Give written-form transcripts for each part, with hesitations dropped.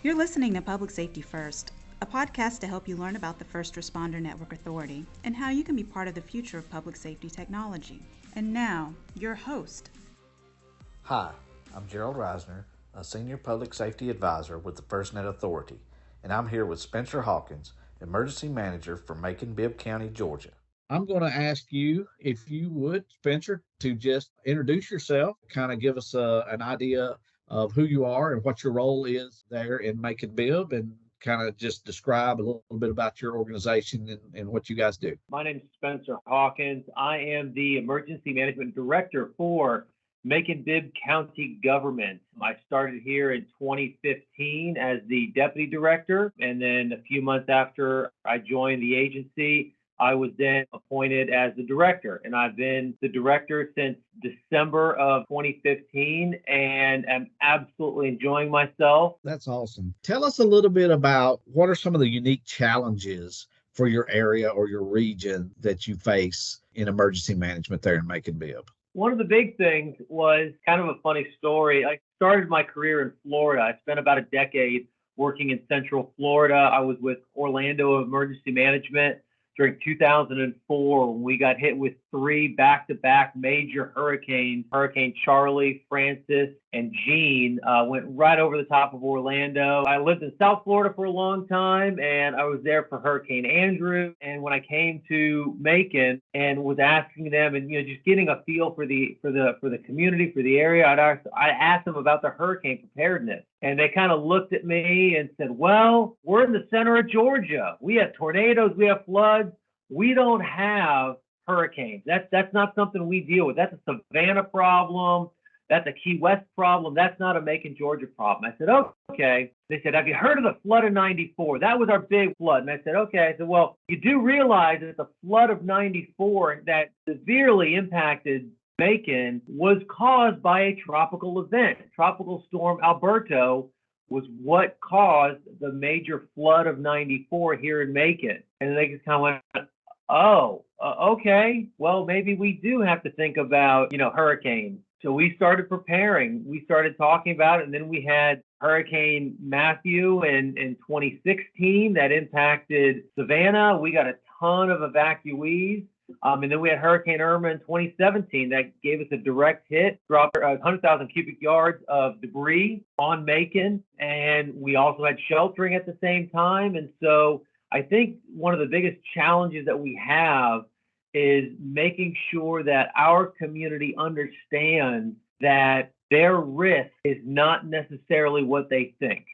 You're listening to Public Safety First, a podcast to help you learn about the First Responder Network Authority and how you can be part of the future of public safety technology. And now, your host. Hi, I'm Gerald Reisner, a Senior Public Safety Advisor with the FirstNet Authority, and I'm here with Spencer Hawkins, Emergency Manager for Macon Bibb County, Georgia. I'm going to ask you, if you would, Spencer, to just introduce yourself, kind of give us an idea of who you are and what your role is there in Macon Bibb, and kind of just describe a little bit about your organization and what you guys do. My name is Spencer Hawkins. I am the Emergency Management Director for Macon Bibb County Government. I started here in 2015 as the Deputy Director, and then a few months after I joined the agency, I was then appointed as the director, and I've been the director since December of 2015 and am absolutely enjoying myself. That's awesome. Tell us a little bit about what are some of the unique challenges for your area or your region that you face in emergency management there in Macon Bibb. One of the big things was kind of a funny story. I started my career in Florida. I spent about a decade working in Central Florida. I was with Orlando Emergency Management during 2004 when we got hit with three back-to-back major hurricanes. Hurricane Charlie, Francis, and Jean went right over the top of Orlando. I lived in South Florida for a long time, and I was there for Hurricane Andrew. And when I came to Macon and was asking them, and just getting a feel for the community, for the area, I asked them about the hurricane preparedness. And they kind of looked at me and said, well, we're in the center of Georgia. We have tornadoes, we have floods. We don't have hurricanes. That's not something we deal with. That's a Savannah problem. That's a Key West problem. That's not a Macon, Georgia problem. I said, okay. They said, have you heard of the flood of 94? That was our big flood. And I said, okay. I said, well, you do realize that the flood of 94 that severely impacted Macon was caused by a tropical event. Tropical storm Alberto was what caused the major flood of 94 here in Macon. And they just kind of went, okay, well, maybe we do have to think about, hurricanes. So we started preparing, we started talking about it, and then we had Hurricane Matthew in 2016 that impacted Savannah. We got a ton of evacuees. And then we had Hurricane Irma in 2017 that gave us a direct hit, dropped 100,000 cubic yards of debris on Macon. And we also had sheltering at the same time. And so I think one of the biggest challenges that we have is making sure that our community understands that their risk is not necessarily what they think,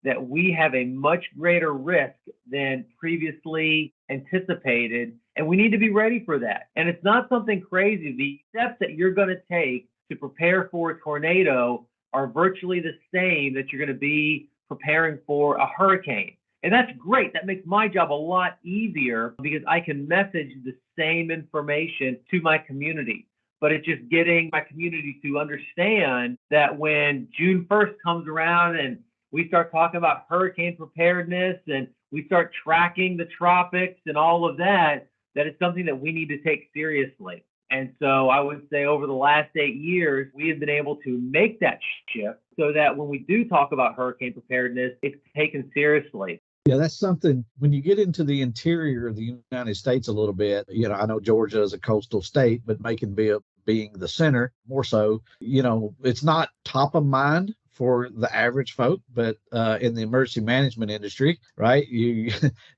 that we have a much greater risk than previously anticipated, and we need to be ready for that. And it's not something crazy. The steps that you're going to take to prepare for a tornado are virtually the same that you're going to be preparing for a hurricane. And that's great. That makes my job a lot easier because I can message the same information to my community. But it's just getting my community to understand that when June 1st comes around and we start talking about hurricane preparedness and we start tracking the tropics and all of that, that it's something that we need to take seriously. And so I would say over the last 8 years, we have been able to make that shift so that when we do talk about hurricane preparedness, it's taken seriously. Yeah, that's something when you get into the interior of the United States a little bit, I know Georgia is a coastal state, but Macon Bibb being the center more so, it's not top of mind for the average folk, but in the emergency management industry, right,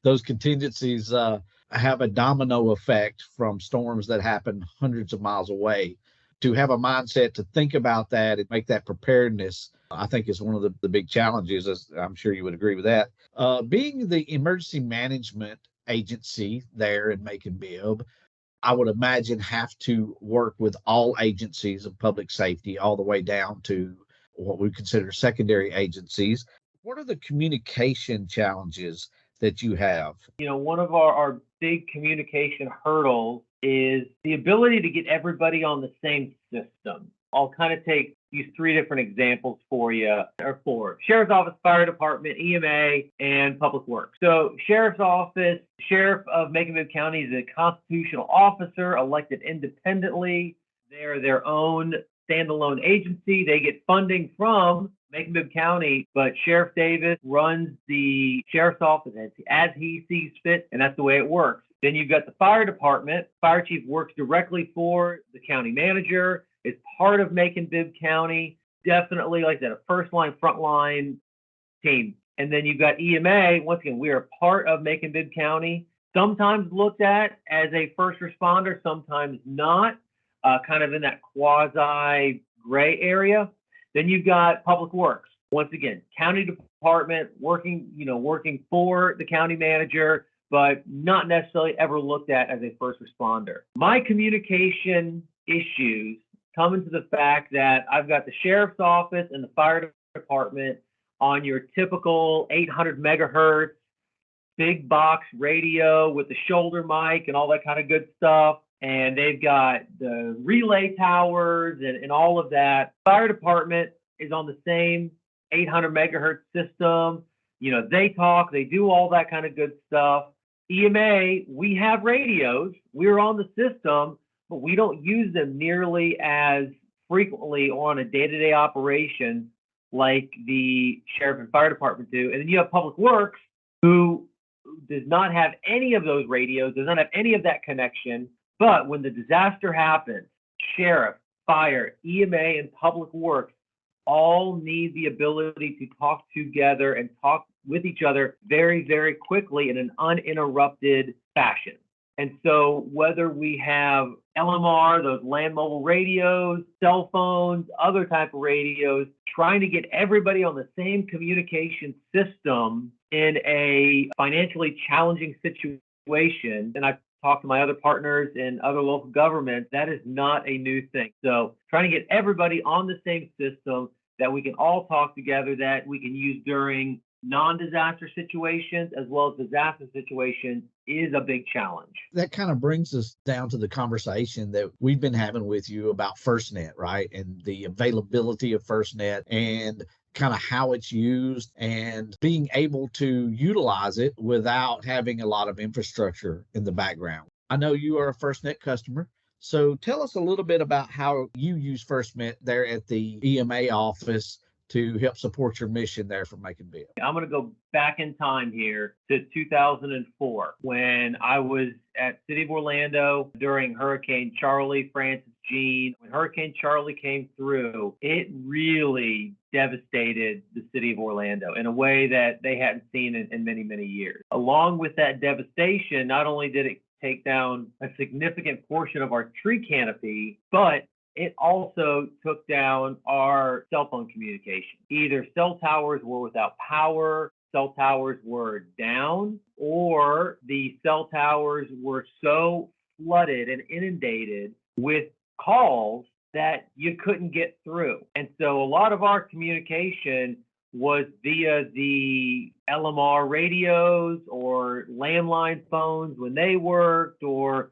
those contingencies have a domino effect from storms that happen hundreds of miles away. To have a mindset to think about that and make that preparedness, I think is one of the big challenges, as I'm sure you would agree with that. Being the emergency management agency there in Macon Bibb, I would imagine have to work with all agencies of public safety all the way down to what we consider secondary agencies. What are the communication challenges that you have? One of our big communication hurdles is the ability to get everybody on the same system. I'll kind of take these three different examples for you, or four: Sheriff's Office, Fire Department, EMA, and Public Works. So Sheriff's Office, Sheriff of Macon Bibb County is a constitutional officer elected independently. They're their own standalone agency. They get funding from Macon Bibb County, but Sheriff Davis runs the sheriff's office as he sees fit, and that's the way it works. Then you've got the fire department. Fire chief works directly for the county manager, is part of Macon Bibb County, definitely, like I said, a first line, front line team. And then you've got EMA. Once again, we are part of Macon Bibb County, sometimes looked at as a first responder, sometimes not, kind of in that quasi gray area. Then you've got public works. Once again, county department working for the county manager, but not necessarily ever looked at as a first responder. My communication issues come into the fact that I've got the sheriff's office and the fire department on your typical 800 megahertz big box radio with the shoulder mic and all that kind of good stuff. And they've got the relay towers and all of that. Fire department is on the same 800 megahertz system. They talk, they do all that kind of good stuff. EMA, we have radios, we're on the system, but we don't use them nearly as frequently on a day-to-day operation like the sheriff and fire department do. And then you have public works, who does not have any of those radios, does not have any of that connection. But when the disaster happens, sheriff, fire, EMA, and public works all need the ability to talk together and talk with each other very, very quickly in an uninterrupted fashion. And so whether we have LMR, those land mobile radios, cell phones, other type of radios, trying to get everybody on the same communication system in a financially challenging situation, and I've talked to my other partners in other local governments, that is not a new thing. So trying to get everybody on the same system that we can all talk together, that we can use during non-disaster situations as well as disaster situations, is a big challenge. That kind of brings us down to the conversation that we've been having with you about FirstNet, right? And the availability of FirstNet and kind of how it's used and being able to utilize it without having a lot of infrastructure in the background. I know you are a FirstNet customer. So tell us a little bit about how you use FirstNet there at the EMA office to help support your mission there for Macon Bibb. I'm going to go back in time here to 2004 when I was at City of Orlando during Hurricane Charlie, Francis, Jean. When Hurricane Charlie came through, it really devastated the city of Orlando in a way that they hadn't seen in many, many years. Along with that devastation, not only did it take down a significant portion of our tree canopy, but it also took down our cell phone communication. Either cell towers were without power, cell towers were down, or the cell towers were so flooded and inundated with calls that you couldn't get through. And so a lot of our communication was via the LMR radios or landline phones when they worked, or,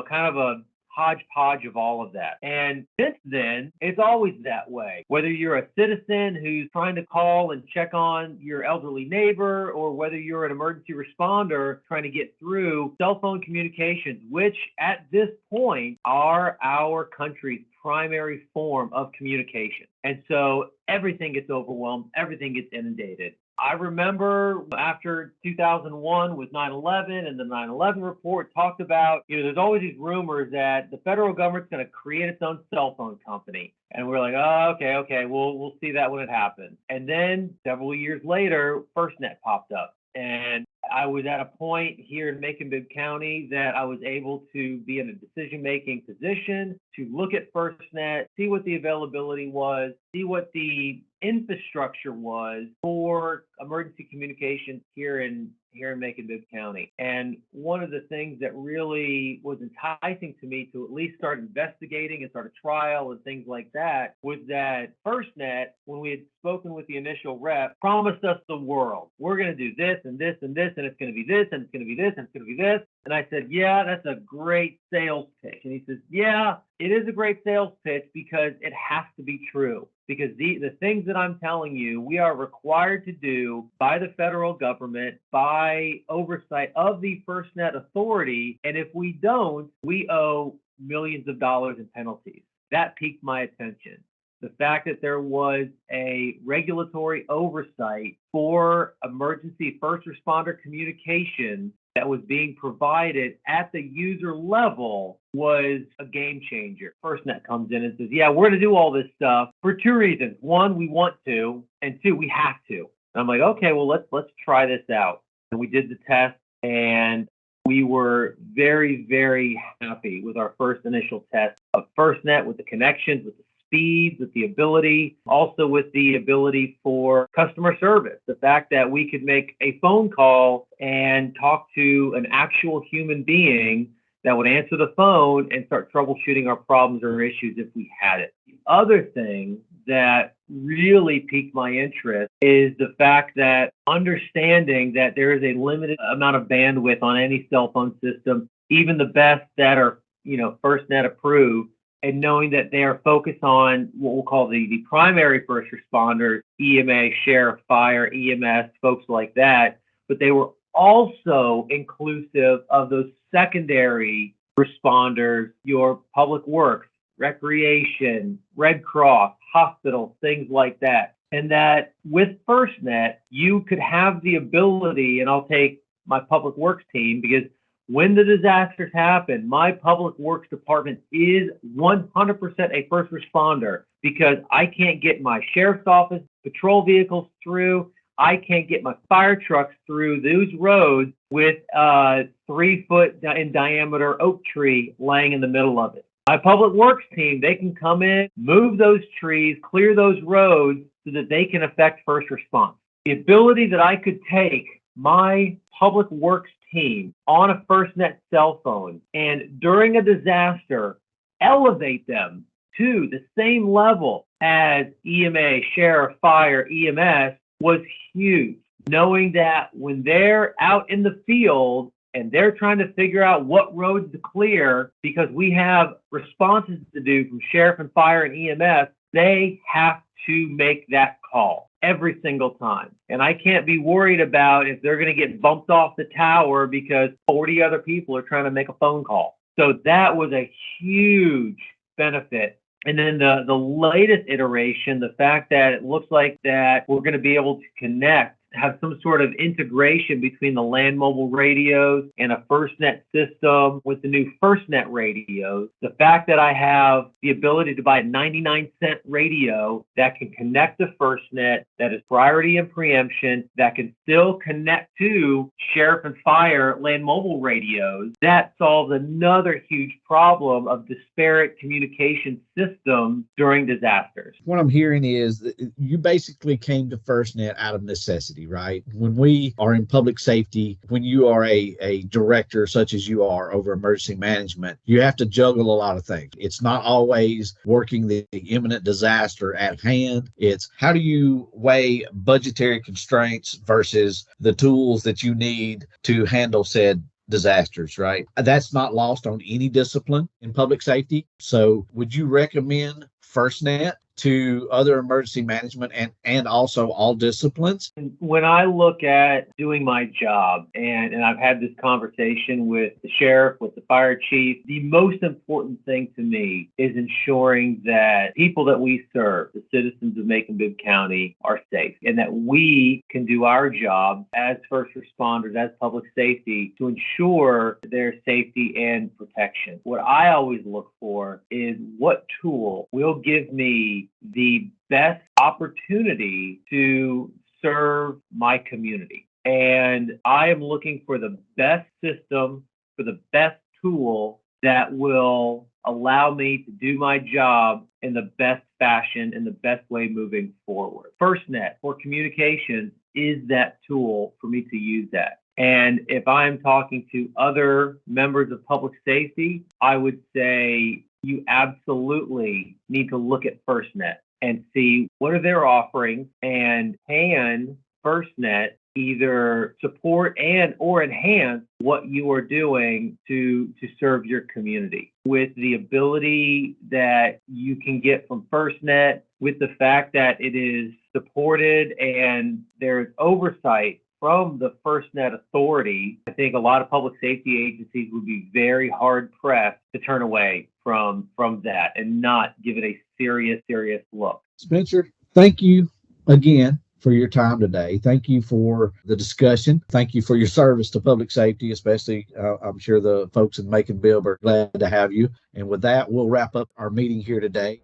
kind of a hodgepodge of all of that. And since then, it's always that way. Whether you're a citizen who's trying to call and check on your elderly neighbor, or whether you're an emergency responder trying to get through, cell phone communications, which at this point are our country's primary form of communication. And so everything gets overwhelmed, everything gets inundated. I remember after 2001 with 9/11, and the 9/11 report talked about, there's always these rumors that the federal government's going to create its own cell phone company. And we're like, oh, okay, we'll see that when it happens. And then several years later, FirstNet popped up. And I was at a point here in Macon Bibb County that I was able to be in a decision-making position to look at FirstNet, see what the availability was, see what the infrastructure was for emergency communications here in Macon Bibb County. And one of the things that really was enticing to me to at least start investigating and start a trial and things like that was that FirstNet, when we had spoken with the initial rep, promised us the world. We're going to do this and this and this, and it's going to be this, and it's going to be this, and it's going to be this. And I said, yeah, that's a great sales pitch. And he says, yeah, it is a great sales pitch because it has to be true. Because the things that I'm telling you, we are required to do by the federal government, by oversight of the FirstNet authority. And if we don't, we owe millions of dollars in penalties. That piqued my attention. The fact that there was a regulatory oversight for emergency first responder communication that was being provided at the user level was a game changer. FirstNet comes in and says, yeah, we're going to do all this stuff for two reasons. One, we want to, and two, we have to. And I'm like, okay, well, let's try this out. And we did the test, and we were very, very happy with our first initial test of FirstNet, with the connections, with the speeds, with the ability, also with the ability for customer service. The fact that we could make a phone call and talk to an actual human being that would answer the phone and start troubleshooting our problems or issues if we had it. The other thing that really piqued my interest is the fact that understanding that there is a limited amount of bandwidth on any cell phone system, even the best that are, FirstNet approved, and knowing that they are focused on what we'll call the primary first responders, EMA, sheriff, fire, EMS, folks like that, but they were also inclusive of those secondary responders, your public works, recreation, Red Cross, hospitals, things like that. And that with FirstNet, you could have the ability, and I'll take my public works team, because when the disasters happen, my public works department is 100% a first responder, because I can't get my sheriff's office patrol vehicles through. I can't get my fire trucks through those roads with a 3-foot in diameter oak tree laying in the middle of it. My public works team, they can come in, move those trees, clear those roads so that they can affect first response. The ability that I could take my public works team on a FirstNet cell phone and during a disaster, elevate them to the same level as EMA, sheriff, fire, EMS was huge. Knowing that when they're out in the field and they're trying to figure out what roads to clear, because we have responses to do from sheriff and fire and EMS, they have to make that call every single time. And I can't be worried about if they're going to get bumped off the tower because 40 other people are trying to make a phone call. So that was a huge benefit. And then the latest iteration, the fact that it looks like that we're going to be able to connect, have some sort of integration between the land mobile radios and a FirstNet system with the new FirstNet radios. The fact that I have the ability to buy a 99-cent radio that can connect to FirstNet, that is priority and preemption, that can still connect to sheriff and fire land mobile radios, that solves another huge problem of disparate communication systems during disasters. What I'm hearing is that you basically came to FirstNet out of necessity, right? When we are in public safety, when you are a director such as you are over emergency management, you have to juggle a lot of things. It's not always working the imminent disaster at hand. It's how do you weigh budgetary constraints versus the tools that you need to handle said disasters, right? That's not lost on any discipline in public safety. So would you recommend FirstNet to other emergency management and also all disciplines? When I look at doing my job, and I've had this conversation with the sheriff, with the fire chief, the most important thing to me is ensuring that people that we serve, the citizens of Macon Bibb County, are safe, and that we can do our job as first responders, as public safety, to ensure their safety and protection. What I always look for is what tool will give me the best opportunity to serve my community. And I am looking for the best system, for the best tool that will allow me to do my job in the best fashion, in the best way moving forward. FirstNet for communications is that tool for me to use that. And if I'm talking to other members of public safety, I would say you absolutely need to look at FirstNet and see what are their offerings, and can FirstNet either support and or enhance what you are doing to serve your community. With the ability that you can get from FirstNet, with the fact that it is supported and there's oversight from the FirstNet Authority, I think a lot of public safety agencies would be very hard pressed to turn away from that and not give it a serious look. Spencer, thank you again for your time today. Thank you for the discussion. Thank you for your service to public safety, especially I'm sure the folks in Macon Bibb are glad to have you. And with that, we'll wrap up our meeting here today.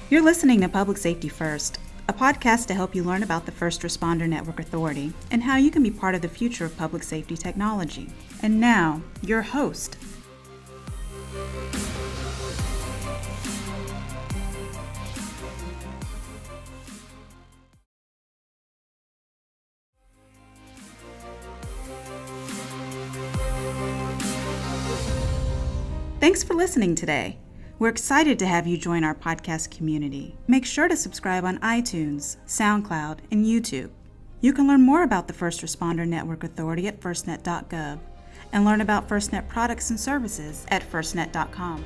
You're listening to Public Safety First, a podcast to help you learn about the First Responder Network Authority and how you can be part of the future of public safety technology. And now, your host. Thanks for listening today. We're excited to have you join our podcast community. Make sure to subscribe on iTunes, SoundCloud, and YouTube. You can learn more about the First Responder Network Authority at firstnet.gov and learn about FirstNet products and services at firstnet.com.